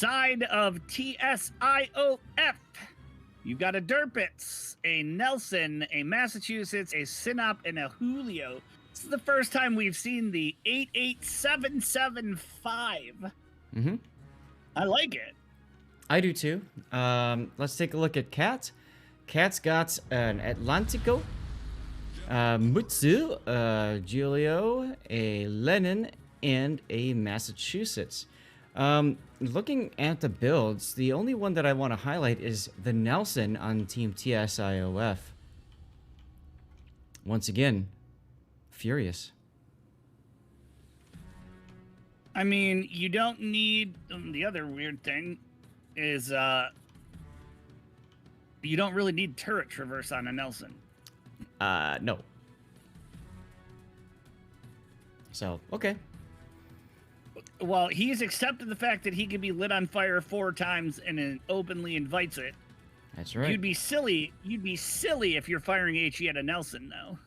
side of TSIOF, you've got a Derpitz, a Nelson, a Massachusetts, a Sinop, and a Julio. This is the first time we've seen the 88775. Mm-hmm. I like it. I do too. Let's take a look at CAAT. CAAT's got an Atlantico, Mutsu, Giulio, a Lenin, and a Massachusetts. Looking at the builds, the only one that I want to highlight is the Nelson on Team TSIOF. Once again, furious. I mean, you don't need... the other weird thing is you don't really need turret traverse on a Nelson. No. So, okay. Well, he's accepted the fact that he can be lit on fire 4 times and then openly invites it. That's right. You'd be silly if you're firing HE at a Nelson, though.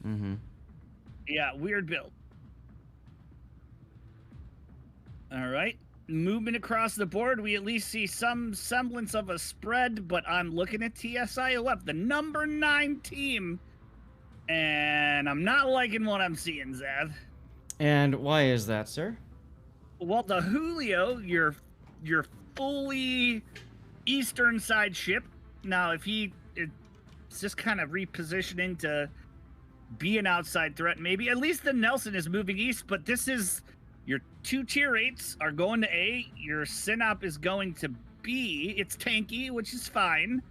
Mm-hmm. Yeah, weird build. All right. Movement across the board, we at least see some semblance of a spread, but I'm looking at TSIOF, the number 9 team, and I'm not liking what I'm seeing, Zav. And why is that, sir? Well, the Julio, your fully eastern side ship. Now, if it's just kind of repositioning to be an outside threat, maybe. At least the Nelson is moving east, but this is... Your 2 tier 8s are going to A. Your Sinop is going to B. It's tanky, which is fine.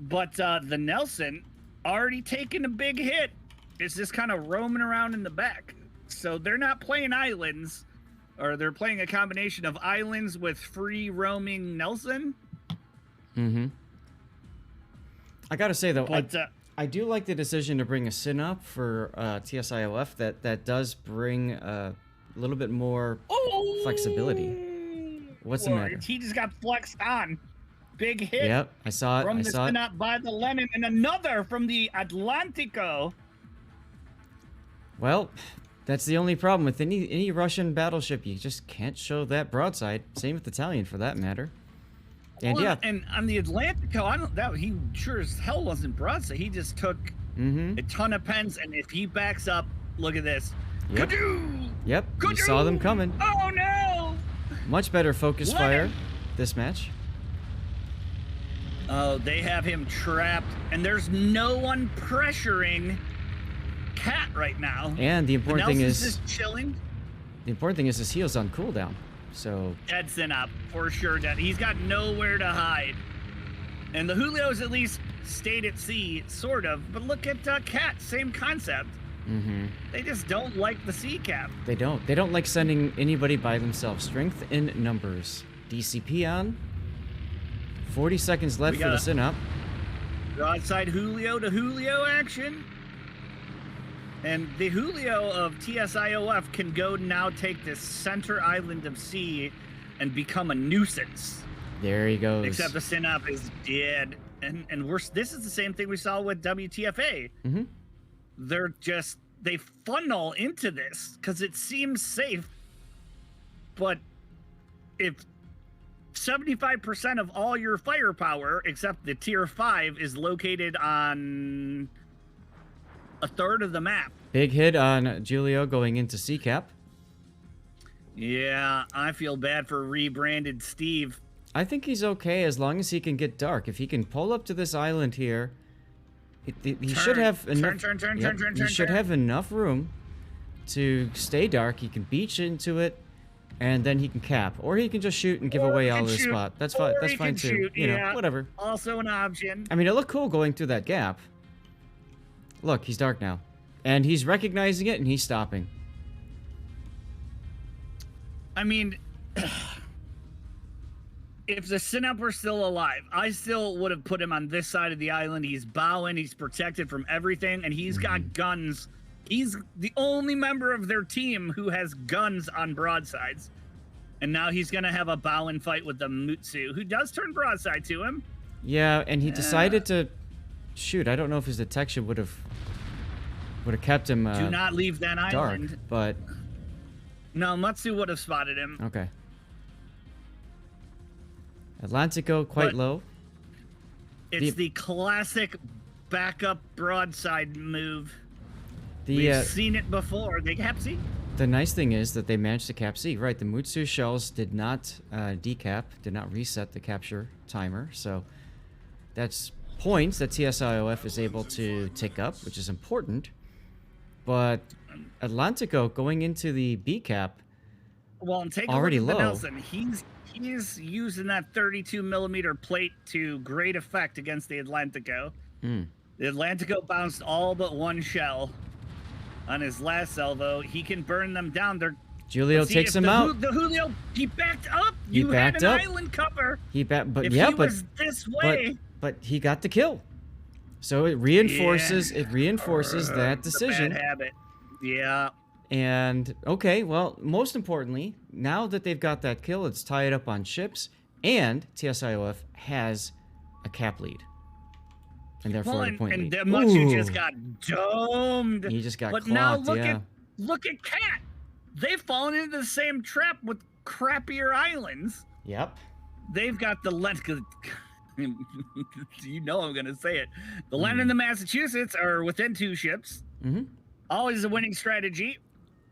But the Nelson already taken a big hit. It's just kind of roaming around in the back. So they're not playing islands, or they're playing a combination of islands with free roaming Nelson. Mm-hmm. I gotta say though, but, I do like the decision to bring a Sinop for TSIOF. That does bring a little bit more flexibility. What's the matter? He just got flexed on. Big hit. Yep, I saw it. From the Sinop by the Lenin, and another from the Atlantico. Well, that's the only problem with any Russian battleship. You just can't show that broadside. Same with Italian, for that matter. And well, yeah, and on the Atlantico, he sure as hell wasn't broadside. He just took a ton of pens, and if he backs up, look at this. Yep. Ka-doo! Yep. Ka-doo! You saw them coming. Oh no! Much better focus fire this match. Oh, they have him trapped, and there's no one pressuring CAAT right now. And the important thing is just chilling. The important thing is his heel's on cooldown. So Edson up for sure. Dead. He's got nowhere to hide, and the Julio's at least stayed at sea, sort of. But look at CAAT, same concept. Mm-hmm. They just don't like the sea cap. They don't. They don't like sending anybody by themselves. Strength in numbers. DCP on. 40 seconds left for the Sinop. Broadside Julio to Julio action. And the Julio of TSIOF can go now take this center island of sea and become a nuisance. There he goes. Except the Sinop is dead. And this is the same thing we saw with WTFA. Mm-hmm. They funnel into this because it seems safe. But if 75% of all your firepower, except the tier 5, is located on a third of the map. Big hit on Giulio going into CCAP. Yeah, I feel bad for rebranded Steve. I think he's okay as long as he can get dark. If he can pull up to this island here, he should have enough. He should have enough room to stay dark. He can beach into it, and then he can cap, or he can just shoot and give away all his spot. That's fine. That's fine too. Shoot, you know, whatever. Also an option. I mean, it looked cool going through that gap. Look, he's dark now, and he's recognizing it, and he's stopping. I mean, if the Sinop were still alive, I still would have put him on this side of the island. He's bowing, he's protected from everything, and he's got guns. He's the only member of their team who has guns on broadsides. And now he's going to have a bowing fight with the Mutsu, who does turn broadside to him. Yeah, and he decided to shoot. I don't know if his detection would have kept him do not leave that dark, island. but no, Mutsu would have spotted him. Okay. Atlantico quite But low. It's the classic backup broadside move. The, We've seen it before. They cap C. The nice thing is that they managed to cap C. Right, the Mutsu shells did not decap, did not reset the capture timer. So that's points that TSIOF is able to take up, which is important. But Atlantico going into the B cap, well, and take already a look at low. Nelson. He's using that 32 millimeter plate to great effect against the Atlantico. The Atlantico bounced all but one shell on his last salvo. He can burn them down. Julio takes him out. The Julio, he backed up. He backed up. Island cover. But was this way. But he got the kill. So it reinforces that decision. Bad habit. Yeah. And okay, well, most importantly, now that they've got that kill, it's tied up on ships, and TSIOF has a cap lead. And therefore a point lead. And Mutsu just got domed. He just got But clocked, now yeah. look at CAAT. They've fallen into the same trap with crappier islands. Yep. They've got the you know I'm gonna say it. The Len and the Massachusetts are within 2 ships. Always a winning strategy.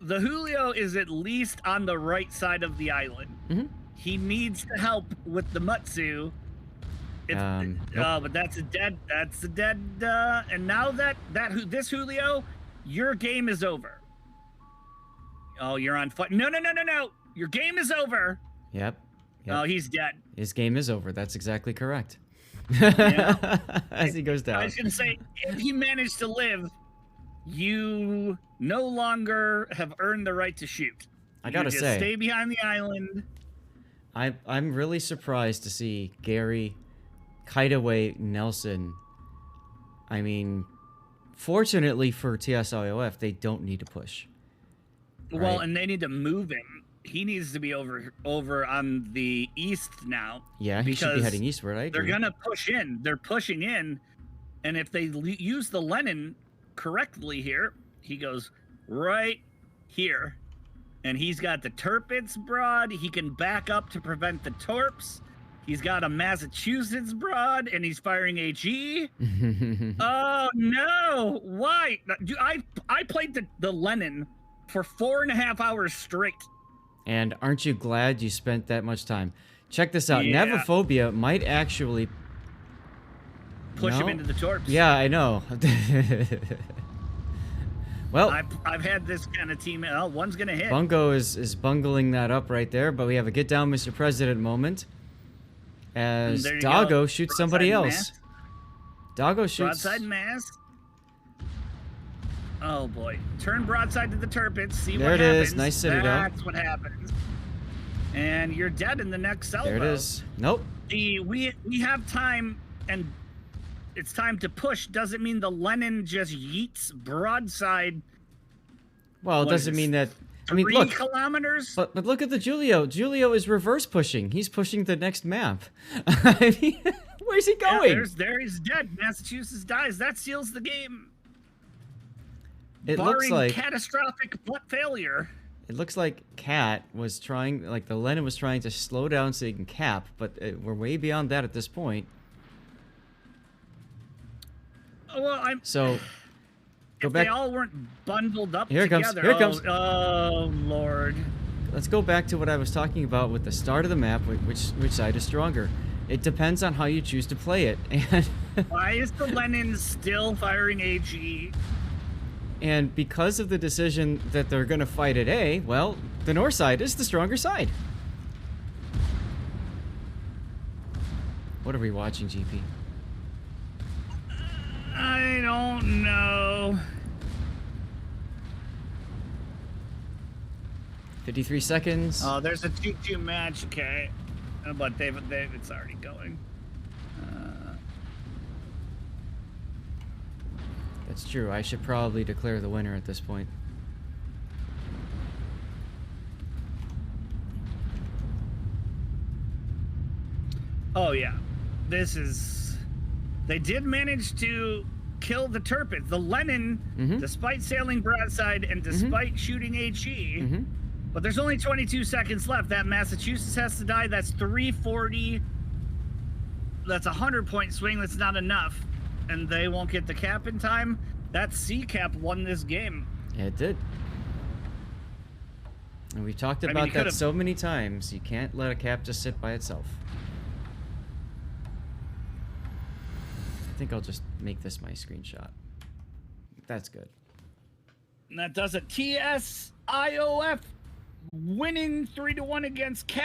The Julio is at least on the right side of the island. He needs to help with the Mutsu. But that's a dead. And now this Julio, your game is over. Oh, you're on foot. No. Your game is over. Yep. Oh, he's dead. His game is over. That's exactly correct. Yeah. As he goes down. I was gonna say, if he managed to live, you no longer have earned the right to shoot. I gotta just say, stay behind the island. I'm really surprised to see Gary kite away Nelson. I mean, fortunately for TSIOF, they don't need to push. Well, right? and they need to move him. He needs to be over on the east now. Yeah, he should be heading eastward. I agree. They're gonna push in. They're pushing in, and if they use the Lenin correctly here, he goes right here, and he's got the Tirpitz broad. He can back up to prevent the torps. He's got a Massachusetts broad, and he's firing HE. Oh no! Why? I played the Lenin for 4.5 hours straight. And aren't you glad you spent that much time? Check this out. Yeah. Navophobia might actually push him into the torps. Yeah, I know. Well, I've had this kind of team. Oh, one's gonna hit. Bungo is bungling that up right there, but we have a get down, Mr. President moment as Doggo shoots somebody else. Doggo shoots. Broadside mass. Oh boy! Turn broadside to the Tirpitz. See what happens. There it is. Nice citadel. That's what happens. And you're dead in the next salvo. There it is. Nope. We have time, and it's time to push. Doesn't mean the Lenin just yeets broadside. Well, it doesn't mean that. I mean, 3 look. kilometers. But look at the Julio. Julio is reverse pushing. He's pushing the next map. I mean, where's he going? Yeah, there he's dead. Massachusetts dies. That seals the game. It Barring looks like catastrophic failure. It looks like CAAT was trying, like the Lenin was trying to slow down so he can cap, but we're way beyond that at this point. Well, so go if back. they all weren't bundled up Here it comes. together. Here it comes. Oh Lord. Let's go back to what I was talking about with the start of the map. Which side is stronger? It depends on how you choose to play it. And why is the Lenin still firing AG? And because of the decision that they're going to fight at A, well, the north side is the stronger side. What are we watching, GP? I don't know. 53 seconds. Oh, there's a 2-2 match, okay. But it's already going. That's true. I should probably declare the winner at this point. Oh yeah, this is. They did manage to kill the Tirpitz. The Lenin, despite sailing broadside and despite shooting HE. But there's only 22 seconds left. That Massachusetts has to die. That's 340 that's a 100-point swing. That's not enough, and they won't get the cap in time. That C-cap won this game. Yeah, it did. And we talked about that so many times. You can't let a cap just sit by itself. I think I'll just make this my screenshot. That's good. And that does it. TSIOF winning 3-1 against CAAT.